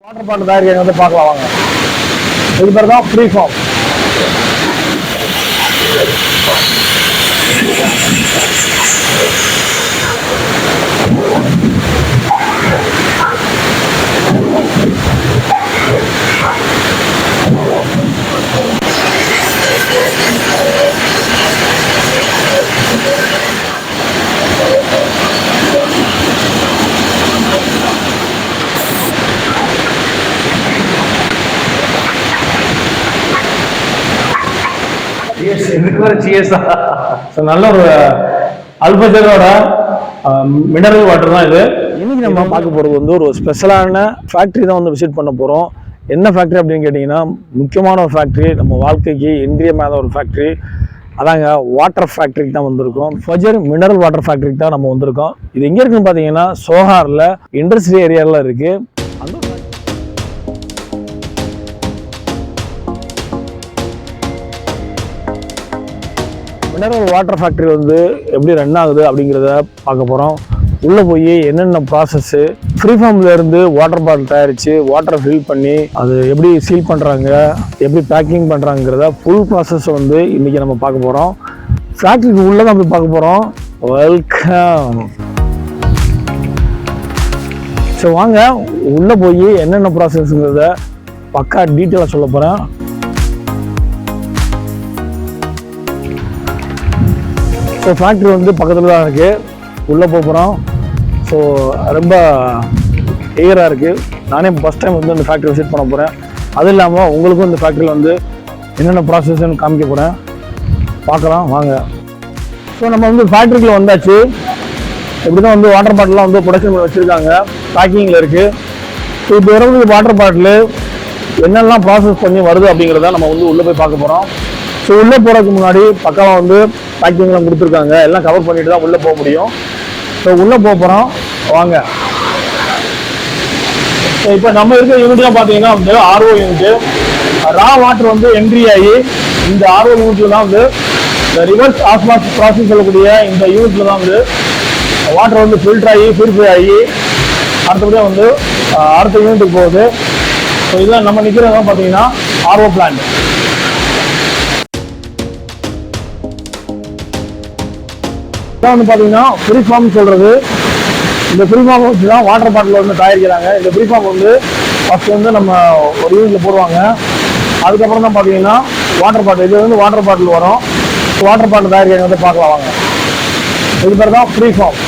Water bottle தயாரிக்க வந்து பார்க்கலாம் வாங்க. இது பேர் தான் ஃப்ரீ ஃபார்ம். நல்ல ஒரு அல்பஜரோட மினரல் வாட்டர் தான் இது. இன்னைக்கு நம்ம பார்க்க போகிறது வந்து ஒரு ஸ்பெஷலான ஃபேக்ட்ரி தான் வந்து விசிட் பண்ண போகிறோம். என்ன ஃபேக்ட்ரி அப்படின்னு கேட்டிங்கன்னா, முக்கியமான ஒரு ஃபேக்ட்ரி, நம்ம வாழ்க்கைக்கு இன்றியமையாத ஒரு ஃபேக்ட்ரி. அதாங்க வாட்டர் ஃபேக்ட்ரிக்கு தான் வந்திருக்கோம். ஃபஜர் மினரல் வாட்டர் ஃபேக்ட்ரிக்கு தான் நம்ம வந்திருக்கோம். இது எங்கே இருக்குன்னு பார்த்தீங்கன்னா, சோஹாரில் இண்டஸ்ட்ரி ஏரியாவில் இருக்குது. அந்த மினரல் வாட்டர் ஃபேக்ட்ரி வந்து எப்படி ரன் ஆகுது அப்படிங்கிறத பார்க்க போகிறோம். உள்ளே போய் என்னென்ன ப்ராசஸ்ஸு, ஃப்ரீ ஃபார்ம்லேருந்து வாட்டர் பாட்டில் தயாரித்து வாட்டரை ஃபில் பண்ணி அது எப்படி சீல் பண்ணுறாங்க, எப்படி பேக்கிங் பண்ணுறாங்கிறத ஃபுல் ப்ராசஸ் வந்து இன்றைக்கி நம்ம பார்க்க போகிறோம். ஃபேக்ட்ரிக்கு உள்ளே தான் போய் பார்க்க போகிறோம். வெல்கம். ஸோ வாங்க உள்ளே போய் என்னென்ன ப்ராசஸ்ங்கிறத பக்கா டீட்டெயிலாக சொல்ல போகிறேன். ஸோ ஃபேக்ட்ரி வந்து பக்கத்தில் தான் இருக்குது. உள்ளே போகிறோம். ஸோ ரொம்ப எயராக இருக்குது. நானே ஃபஸ்ட் டைம் வந்து அந்த ஃபேக்ட்ரி விசிட் பண்ண போகிறேன். அதுவும் இல்லாமல் உங்களுக்கும் இந்த ஃபேக்ட்ரியில் வந்து என்னென்ன ப்ராசஸ்ன்னு காமிக்க போகிறேன். பார்க்கலாம் வாங்க. ஸோ நம்ம வந்து ஃபேக்ட்ரிக்குள்ள வந்தாச்சு. இப்படி தான் வந்து வாட்டர் பாட்டிலாம் வந்து ப்ரொடக்ஷன் பண்ணி வச்சுருக்காங்க. பேக்கிங்கில் இருக்குது. ஸோ இப்போ வரவங்களுக்கு வாட்டர் பாட்டில் என்னெல்லாம் ப்ராசஸ் பண்ணி வருது அப்படிங்கிறத நம்ம வந்து உள்ளே போய் பார்க்க போகிறோம். ஸோ உள்ளே போகிறதுக்கு முன்னாடி பக்காவாக வந்து பேக்கிங்லாம் கொடுத்துருக்காங்க. எல்லாம் கவர் பண்ணிட்டு தான் உள்ளே போக முடியும். ஸோ உள்ளே போகிறோம் வாங்க. ஸோ இப்போ நம்ம இருக்கிற யூனிட்லாம் பார்த்தீங்கன்னா வந்து ஆர்ஓ யூனிட்டு. ரா வாட்டர் வந்து என்ட்ரி ஆகி இந்த ஆர்ஓ யூனிட்டில் தான் வந்து இந்த ரிவர்ஸ் ஆஸ்மாஸ் ப்ராசஸ் சொல்லக்கூடிய இந்த யூனிட்டில் தான் வந்து வாட்டர் வந்து ஃபில்டர் ஆகி பியூரிஃபை ஆகி அடுத்தபடியாக வந்து அடுத்த யூனிட்டுக்கு போகுது. ஸோ இதெல்லாம் நம்ம நிற்கிறதெல்லாம் பார்த்தீங்கன்னா ஆர்ஓ பிளான்ட். வந்து பார்த்தீங்கன்னா ஃப்ரீ ஃபார்ம் சொல்கிறது. இந்த ஃப்ரீ ஃபார்ம் வச்சு தான் வாட்டர் பாட்டில் வந்து தயாரிக்கிறாங்க. இந்த ஃப்ரீ ஃபார்ம் வந்து ஃபஸ்ட்டு வந்து நம்ம ஒரு யூனிட்டில் போடுவாங்க. அதுக்கப்புறம் தான் பார்த்தீங்கன்னா வாட்டர் பாட்டில், இது வந்து வாட்டர் பாட்டில் வரும். வாட்டர் பாட்டில் தயாரிக்கிறாங்க வந்து பார்க்கலாம் வாங்க. இது பேர் தான் ஃப்ரீ ஃபார்ம்.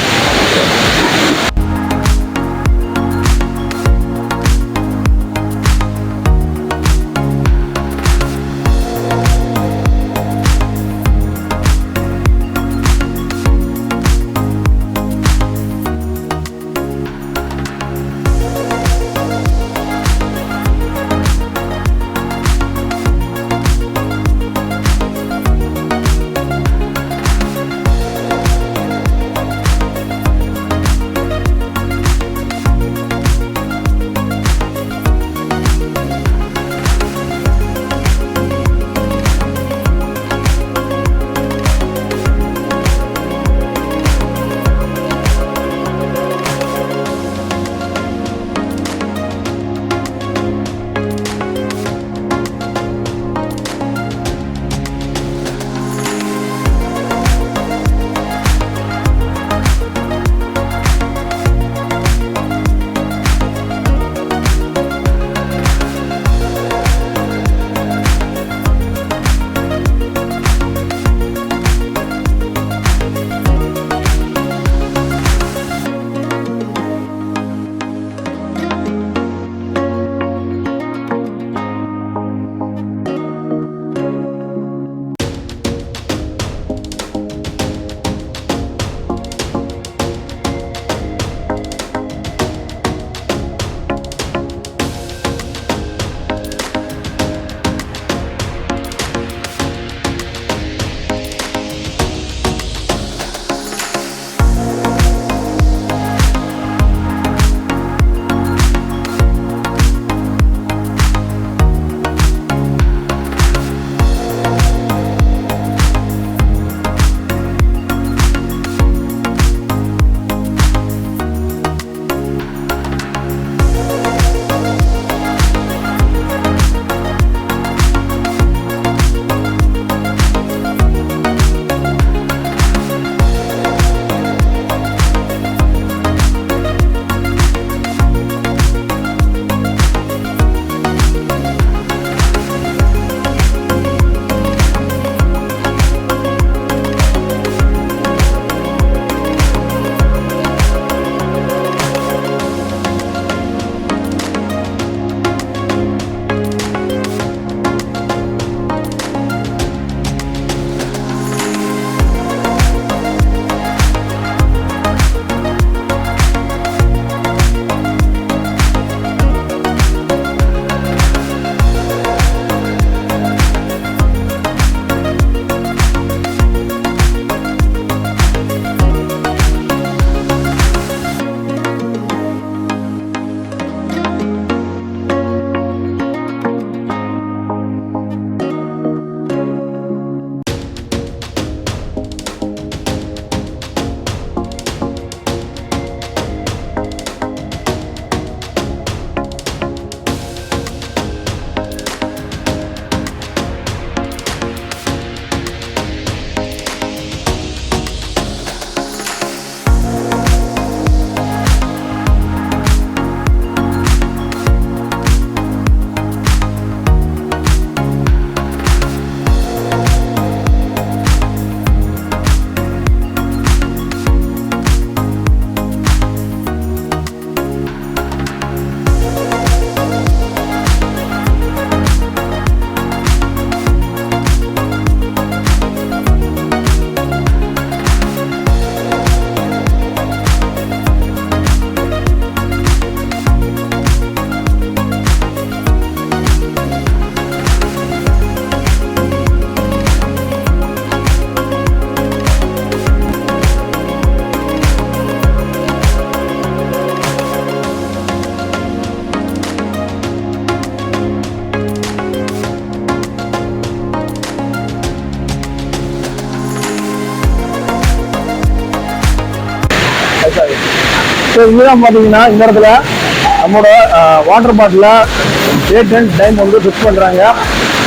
ஸோ இதுதான் பார்த்தீங்கன்னா இந்த இடத்துல நம்மளோட water bottle date and time வந்து ஃபிக்ஸ் பண்ணுறாங்க.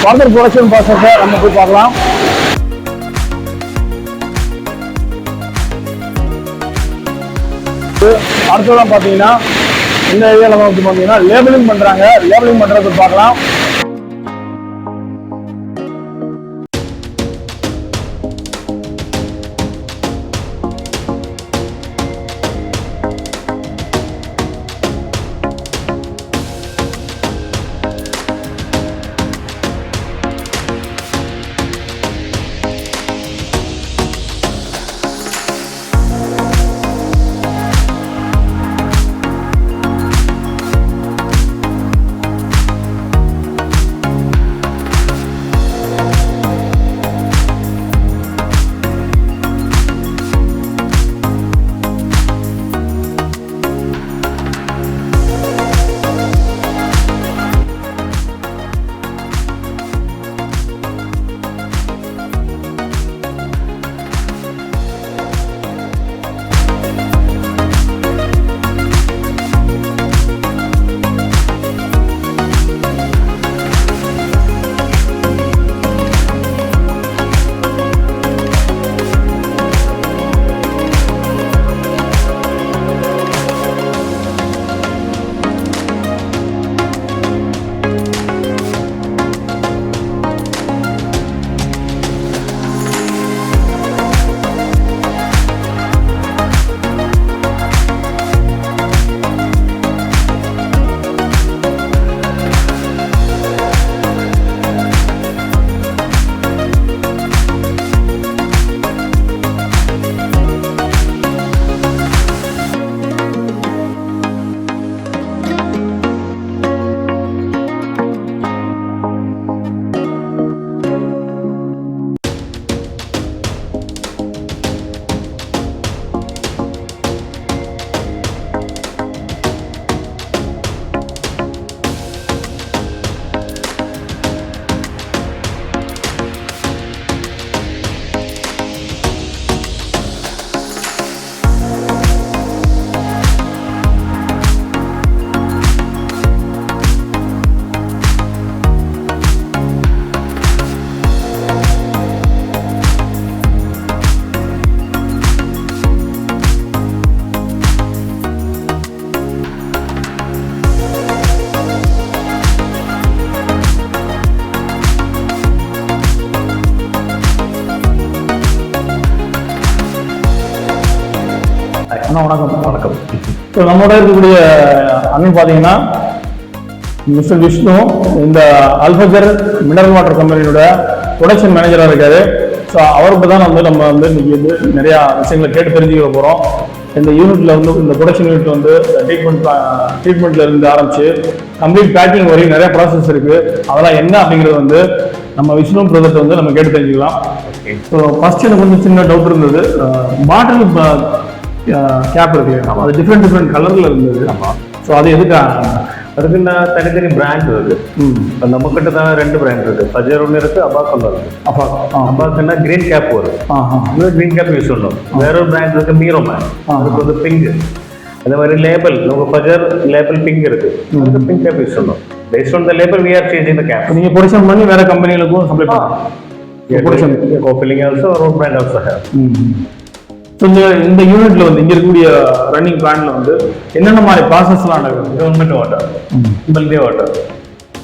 ஃபர்தர் ப்ரொடக்ஷன் ப்ராசஸை நம்ம போய் பார்க்கலாம். அடுத்ததான் பார்த்தீங்கன்னா இந்த ஏரியாவில் வந்து பார்த்தீங்கன்னா லேபிளிங் பண்ணுறாங்க. லேபிளிங் பண்ணுறது பார்க்கலாம். அண்ணா வணக்கம். வணக்கம். ஸோ நம்மளோட இருக்கக்கூடிய அண்ணன் பார்த்தீங்கன்னா மிஸ்டர் விஷ்ணு, இந்த அல்ஃபஜர் மினரல் வாட்டர் கம்பெனியோட ப்ரொடக்ஷன் மேனேஜராக இருக்காரு. ஸோ அவருக்கு தான் நம்ம வந்து இன்னைக்கு வந்து நிறையா விஷயங்களை கேட்டு தெரிஞ்சுக்க போகிறோம். இந்த யூனிட்ல வந்து இந்த ப்ரொடக்ஷன் யூனிட் வந்து ட்ரீட்மெண்ட்ல இருந்து ஆரம்பிச்சு கம்ப்ளீட் பேக்கிங் வரையும் நிறைய ப்ராசஸ் இருக்கு. அதெல்லாம் என்ன அப்படிங்கிறது வந்து நம்ம விஷ்ணு ப்ரொடக்ட் வந்து நம்ம கேட்டு தெரிஞ்சுக்கலாம். ஸோ ஃபர்ஸ்ட் எனக்கு வந்து சின்ன டவுட் இருந்தது. பாட்டில் கேப் இருக்கு, அது டிஃப்ரெண்ட் கலர்ல இருந்தது. ஸோ அது எதுக்கு? அதுக்குன்னா தனித்தனி பிராண்ட் இருக்கு. இப்போ நம்ம கிட்ட தான் 2 பிராண்ட் இருக்கு. ஃபஜர் ஒன்று இருக்கு, அபாக் ஒன்று இருக்கு. அபாக்குன்னா கிரீன் கேப் வரும், கிரீன் கேப் யூஸ் பண்ணணும். வேற ஒரு பிராண்ட் இருக்கு மீரோமேன், அதுக்கு வந்து பிங்க். அதே மாதிரி லேபிள் நம்ம ஃபஜர் லேபிள் பிங்க் இருக்கு, அதுக்கு பிங்க் கேப் யூஸ் பண்ணணும். Based on the label we are changing the cap. நீங்க ப்ரொடக்ஷன் பண்ணி வேற கம்பெனிகளுக்கும் சப்ளை பண்ணலாம். Production co-filling also, our own brand also have. So இந்த யூனிட்ல வந்து இங்க இருக்கக்கூடிய ரன்னிங் பிளான்ல வந்து என்னென்ன மாதிரி ப்ராசஸ்லாம் நடக்குது? கவர்மெண்ட் வாட்டர், பல்கே வாட்டர்,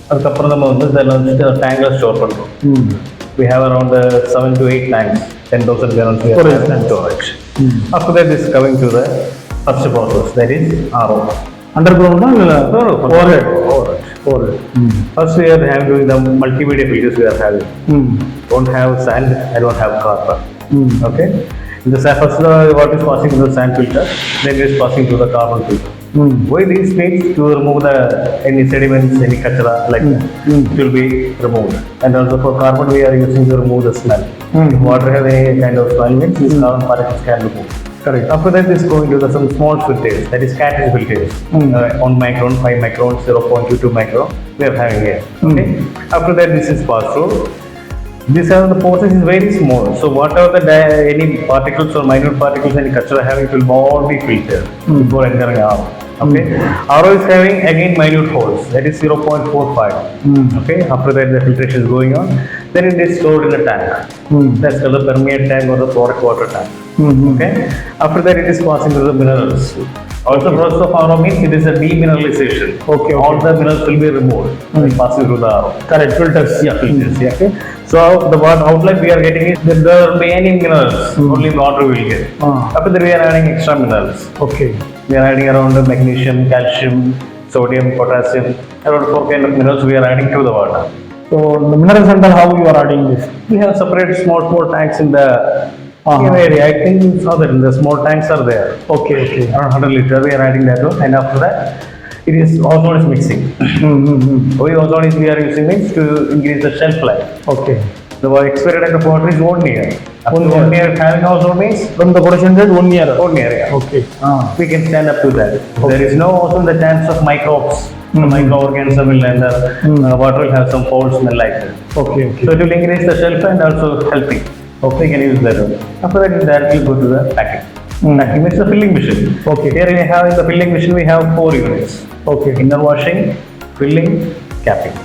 அதுக்கப்புறம் நம்ம வந்து இதில் வந்து டேங்கில் ஸ்டோர் பண்ணுறோம். We have around 7 to 8 tanks, 10,000 gallons and storage. After that is coming to the first process, that is RO. Underground or overhead? Overhead. First we are doing the multimedia filters we are having. Don't have sand, I don't have carbon. Okay. In the first what is passing to the sand filter, then it is passing to the carbon filter. Why these needs to remove any sediments, any kachra like that, it will be removed. And also for carbon we are using to remove the smell. If water have any kind of smell, means this carbon particles can remove. Correct. After that is going to some small filters, that is cartridge filters. 1 micron, 5 micron, 0.22 micron we are having here. Okay. After that this is passed through This the process is very small. So whatever any particles or minute particles any culture have, it will all be filtered before entering RO. Okay. RO is having again minute holes. That is 0.45. Okay. After that the filtration is going on. Then it is stored in a tank. That's called the permeate tank or the product water tank. Okay. After that it is passing through the minerals. Also, process of RO means it is a demineralization. Okay. All the minerals will be removed by passing through the RO. Correct. Filters. Yeah, filters. Yeah. Okay. So the what outlet we are getting is that there will be any minerals. Only water we will get. After that we are adding extra minerals. Okay. We are adding around magnesium, calcium, sodium, potassium. Around 4 kind of minerals we are adding to the water. So the mineral center, how you are adding this? We have separate small tanks in the area. I think you saw that the small tanks are there. Okay. Around 100 liter we are adding that one, and after that it is ozone is mixing. Why ozone is we are using means to increase the shelf life. Okay. The expiry date of water is 1 year. After 1 year having ozone means From the production date, 1 year. 1 year. Yeah. Okay. We can stand up to that. There is no ozone, the chance of microbes, the microorganism will enter, water will have some foul smell like that. Okay. So it will increase the shelf and also healthy. Okay, you can use that one. After that, it directly go to the packing. Packing means the filling machine. Okay. Here we have in the filling machine we have 4 units. Okay. Inner washing, filling, capping.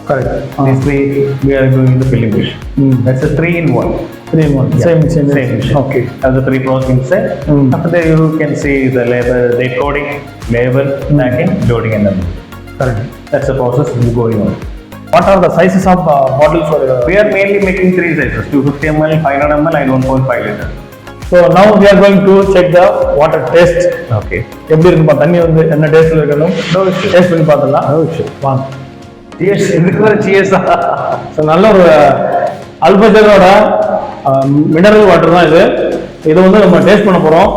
Correct. These three we are doing in the filling machine. That's a 3-in-1. 3-in-1. Yeah. Same machine. Okay. Have the 3 process inside. After that you can see the label, date coding, label, packing, loading and then. Correct. That's the process going on. What are the sizes of bottles for? We are mainly making 3 sizes: 250 ml, 500 ml, and 1.5 liter. So now we are going to check the water taste. Okay. எப்படி இருக்குப்பா தண்ணி வந்து என்ன டேஸ்ட்ல இருக்கணும் taste பண்ணி பார்த்தலாம் வாங்க. Cheers. இதுக்கு ஒரு cheers. ஸோ நல்ல ஒரு அல்பஜரோட மினரல் வாட்டர் தான் இது. இதை வந்து நம்ம டேஸ்ட் பண்ண போறோம்.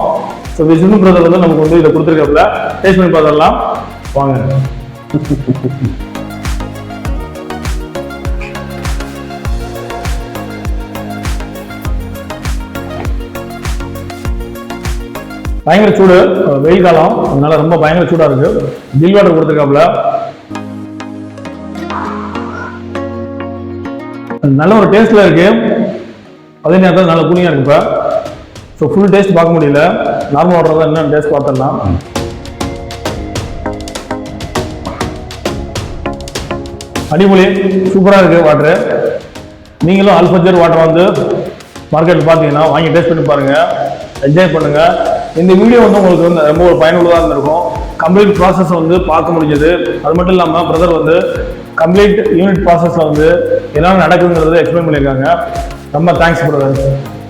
ஸோ விஷ்ணு பிரதர் வந்து நமக்கு வந்து இதை கொடுத்துருக்காப்புல டேஸ்ட் பண்ணி பார்த்துடலாம் வாங்க. பயங்கர சூடு, வெயில் காலம், அதனால ரொம்ப பயங்கர சூடா இருக்கு. ஜில் வாட்டர் கொடுத்துருக்காப்புல. நல்ல ஒரு டேஸ்ட்ல இருக்கு, அதே நேரத்தில் நல்ல கூலிங்கா இருக்கு. இப்போ ஸோ ஃபுல் டேஸ்ட் பார்க்க முடியல, நார்மல் வாட்டர் தான் என்ன டேஸ்ட் பார்த்துடலாம். அடிமொழி சூப்பராக இருக்கு வாட்டரு. நீங்களும் அல்பஜர் வாட்டர் வந்து மார்க்கெட்டில் பார்த்தீங்கன்னா வாங்கி டேஸ்ட் பண்ணி பாருங்க, என்ஜாய் பண்ணுங்க. இந்த வீடியோ வந்து உங்களுக்கு வந்து ரொம்ப ஒரு பயனுள்ளதாக இருந்திருக்கும். கம்ப்ளீட் ப்ராசஸ் வந்து பார்க்க முடிஞ்சது. அது மட்டும் இல்லாமல் பிரதர் வந்து கம்ப்ளீட் யூனிட் ப்ராசஸில் வந்து என்ன நடக்குங்கிறத எக்ஸ்பிளைன் பண்ணியிருக்காங்க. ரொம்ப thanks brother.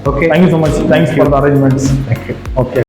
Okay. Thank you so much. Thanks for the arrangements. Thank you. Okay.